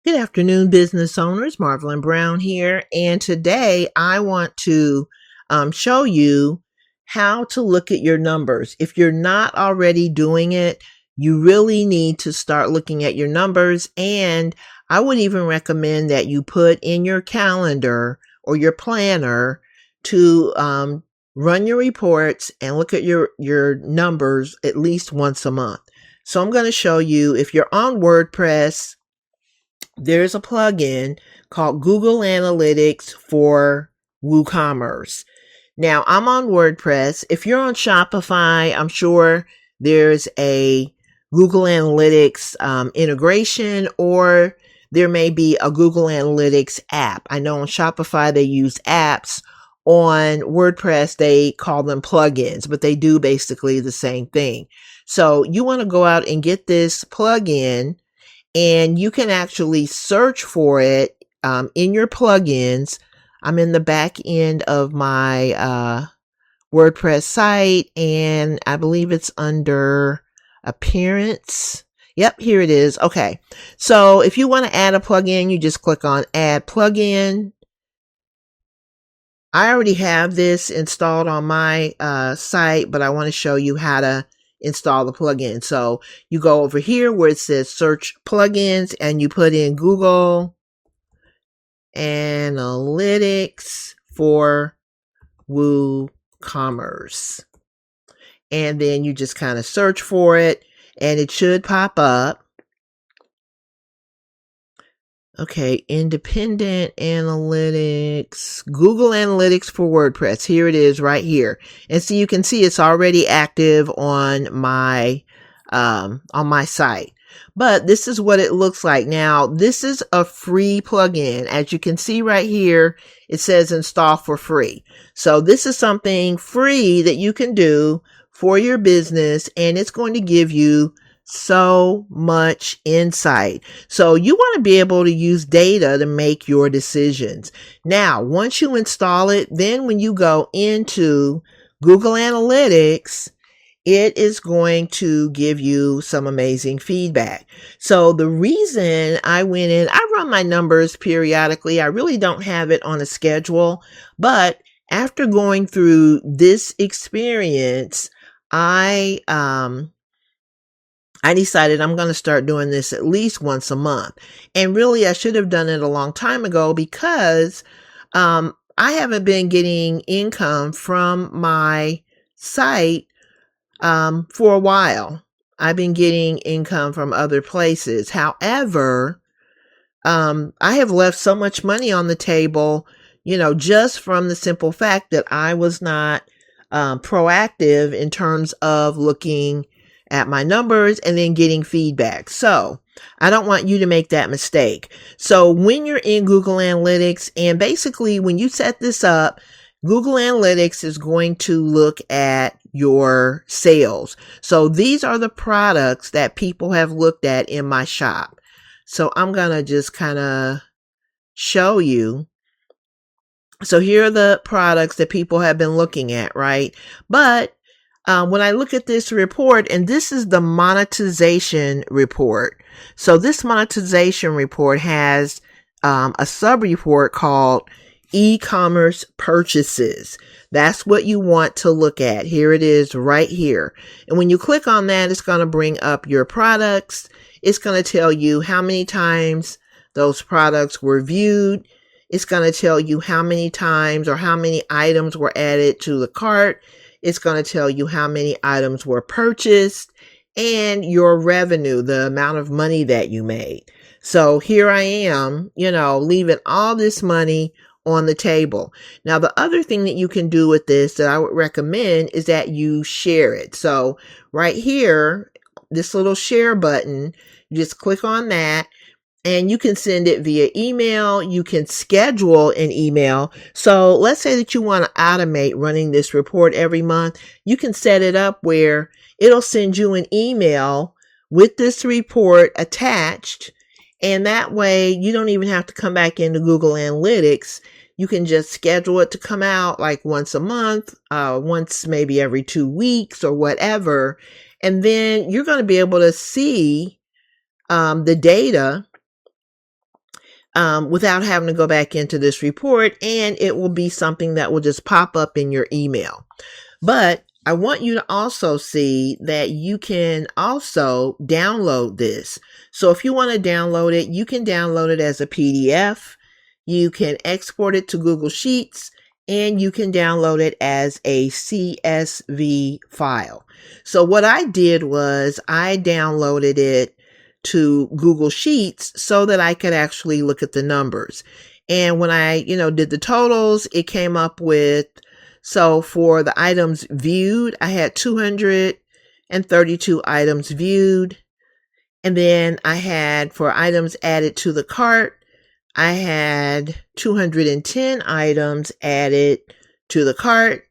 Good afternoon, business owners. Marvelyn Brown here. And today I want to show you how to look at your numbers. If you're not already doing it, you really need to start looking at your numbers. And I would even recommend that you put in your calendar or your planner to run your reports and look at your numbers at least once a month. So I'm going to show you, if you're on WordPress, there's a plugin called Google Analytics for WooCommerce. Now, I'm on WordPress. If you're on Shopify, I'm sure there's a Google Analytics integration, or there may be a Google Analytics app. I know on Shopify they use apps. On WordPress, they call them plugins, but they do basically the same thing. So you want to go out and get this plugin, and you can actually search for it in your plugins. I'm in the back end of my WordPress site, and I believe it's under appearance. Yep, here it is. Okay. So if you want to add a plugin, you just click on add plugin. I already have this installed on my site, but I want to show you how to install the plugin. So you go over here where it says search plugins, and you put in Google Analytics for WooCommerce. And then you just kind of search for it, and it should pop up. Okay, independent analytics, Google Analytics for WordPress. Here it is right here. And so you can see it's already active on my site. But this is what it looks like. Now, this is a free plugin. As you can see right here, it says install for free. So this is something free that you can do for your business, and it's going to give you so much insight. So you want to be able to use data to make your decisions. Now, once you install it, then when you go into Google Analytics, it is going to give you some amazing feedback. So the reason I went in, I run my numbers periodically. I really don't have it on a schedule, but after going through this experience, I decided I'm going to start doing this at least once a month. And really, I should have done it a long time ago, because I haven't been getting income from my site for a while. I've been getting income from other places. However, I have left so much money on the table, just from the simple fact that I was not proactive in terms of looking at my numbers and then getting feedback. So I don't want you to make that mistake. So when you're in Google Analytics, and basically when you set this up, Google Analytics is going to look at your sales. So these are the products that people have looked at in my shop. So I'm going to just kind of show you. So here are the products that people have been looking at, right? But when I look at this report, and this is the monetization report. So this monetization report has a sub-report called eCommerce purchases. That's what you want to look at. Here it is right here. And when you click on that, it's going to bring up your products. It's going to tell you how many times those products were viewed. It's going to tell you how many times or how many items were added to the cart. It's going to tell you how many items were purchased and your revenue, the amount of money that you made. So here I am, leaving all this money on the table. Now, the other thing that you can do with this that I would recommend is that you share it. So right here, this little share button, you just click on that. And you can send it via email. You can schedule an email. So let's say that you want to automate running this report every month. You can set it up where it'll send you an email with this report attached. And that way you don't even have to come back into Google Analytics. You can just schedule it to come out like once a month, once maybe every 2 weeks or whatever. And then you're going to be able to see the data without having to go back into this report, and it will be something that will just pop up in your email. But I want you to also see that you can also download this. So if you want to download it, you can download it as a PDF. You can export it to Google Sheets, and you can download it as a CSV file. So what I did was I downloaded it to Google Sheets so that I could actually look at the numbers. And when I, did the totals, it came up with, so for the items viewed, I had 232 items viewed. And then I had, for items added to the cart, I had 210 items added to the cart.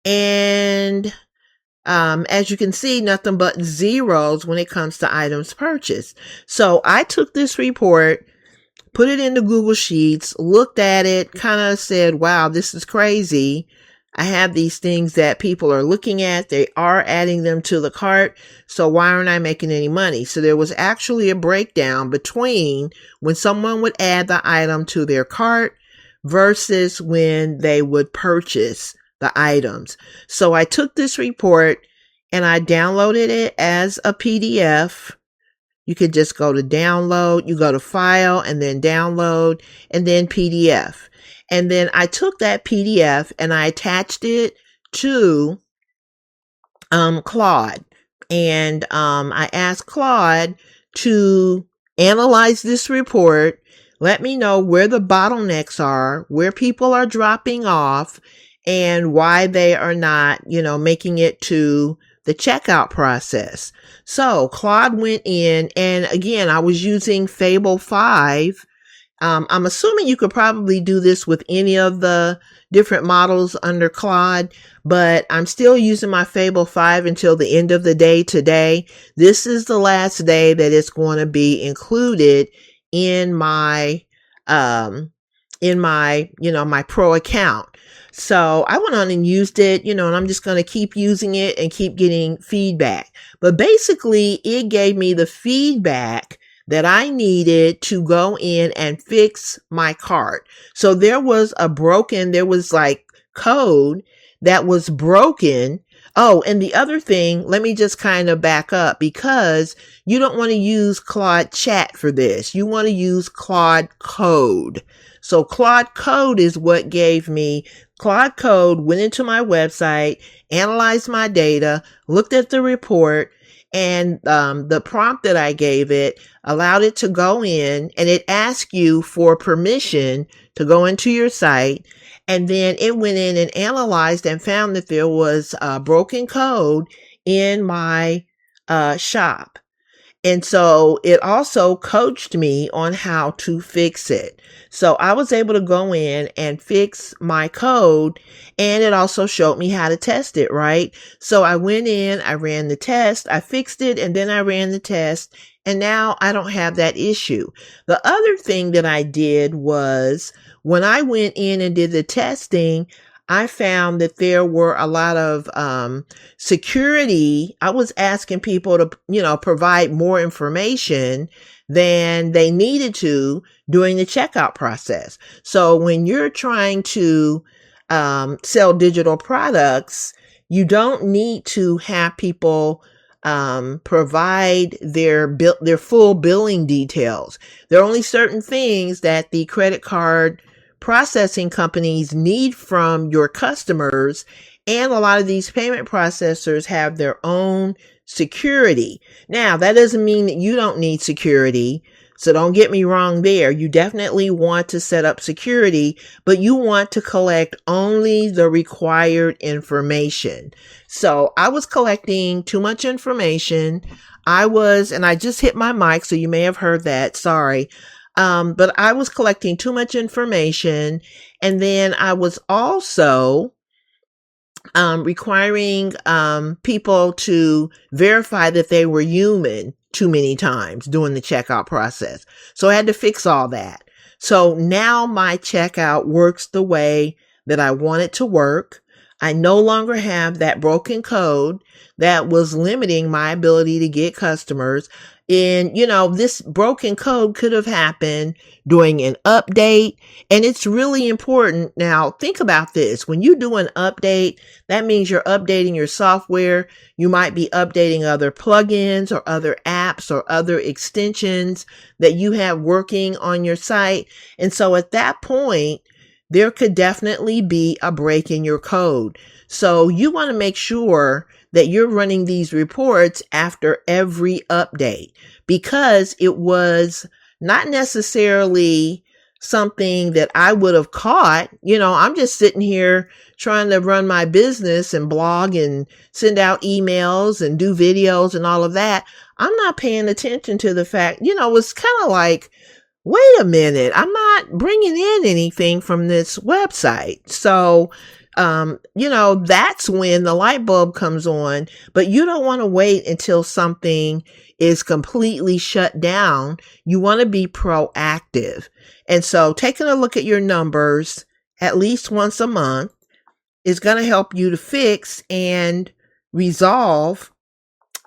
And as you can see, nothing but zeros when it comes to items purchased. So I took this report, put it into Google Sheets, looked at it, kind of said, wow, this is crazy. I have these things that people are looking at. They are adding them to the cart. So why aren't I making any money? So there was actually a breakdown between when someone would add the item to their cart versus when they would purchase the items. So I took this report and I downloaded it as a PDF. You could just go to download, you go to file and then download and then PDF. And then I took that PDF and I attached it to Claude. And I asked Claude to analyze this report, let me know where the bottlenecks are, where people are dropping off, and why they are not, making it to the checkout process. So Claude went in, and again, I was using Fable 5. I'm assuming you could probably do this with any of the different models under Claude, but I'm still using my Fable 5 until the end of the day today. This is the last day that it's going to be included in my, my pro account. So I went on and used it, and I'm just going to keep using it and keep getting feedback. But basically, it gave me the feedback that I needed to go in and fix my cart. So there was like code that was broken. Oh, and the other thing, let me just kind of back up, because you don't want to use Claude Chat for this. You want to use Claude Code. So Claude Code is what gave me. Claude Code went into my website, analyzed my data, looked at the report, and the prompt that I gave it allowed it to go in, and it asked you for permission to go into your site. And then it went in and analyzed and found that there was broken code in my shop. And so it also coached me on how to fix it. So I was able to go in and fix my code, and it also showed me how to test it, right? So I went in, I ran the test, I fixed it, and then I ran the test, and now I don't have that issue. The other thing that I did was when I went in and did the testing, I found that there were a lot of security. I was asking people to, provide more information than they needed to during the checkout process. So when you're trying to sell digital products, you don't need to have people provide their full billing details. There are only certain things that the credit card processing companies need from your customers, and a lot of these payment processors have their own security. Now, that doesn't mean that you don't need security, so don't get me wrong there. You definitely want to set up security, but you want to collect only the required information. So I was collecting too much information. And I just hit my mic, so you may have heard that, sorry. But I was collecting too much information, and then I was also requiring people to verify that they were human too many times during the checkout process. So I had to fix all that. So now my checkout works the way that I want it to work. I no longer have that broken code that was limiting my ability to get customers. And, this broken code could have happened during an update. And it's really important. Now, think about this. When you do an update, that means you're updating your software. You might be updating other plugins or other apps or other extensions that you have working on your site. And so at that point, there could definitely be a break in your code. So you want to make sure that you're running these reports after every update, because it was not necessarily something that I would have caught. I'm just sitting here trying to run my business and blog and send out emails and do videos and all of that. I'm not paying attention to the fact, it's kind of like, wait a minute, I'm not bringing in anything from this website. So, that's when the light bulb comes on, but you don't want to wait until something is completely shut down. You want to be proactive. And so taking a look at your numbers at least once a month is going to help you to fix and resolve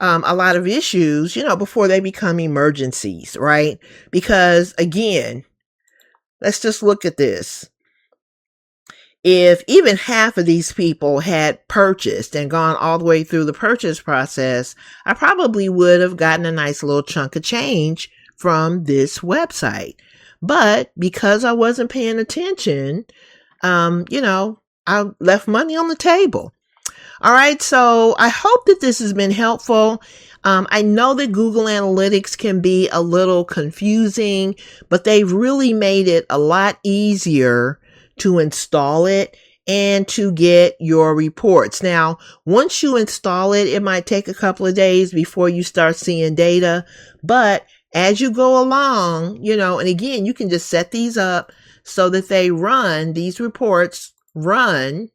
a lot of issues, before they become emergencies, right? Because again, let's just look at this. If even half of these people had purchased and gone all the way through the purchase process, I probably would have gotten a nice little chunk of change from this website. But because I wasn't paying attention, I left money on the table. All right. So I hope that this has been helpful. I know that Google Analytics can be a little confusing, but they've really made it a lot easier to install it and to get your reports. Now, once you install it, it might take a couple of days before you start seeing data, but as you go along, and again, you can just set these up so that these reports run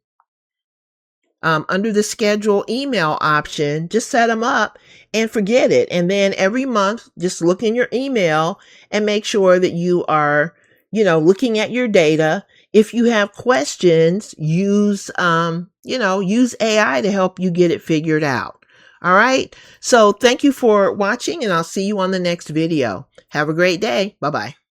under the schedule email option. Just set them up and forget it. And then every month, just look in your email and make sure that you are, looking at your data. If you have questions, use AI to help you get it figured out. All right. So thank you for watching, and I'll see you on the next video. Have a great day. Bye-bye.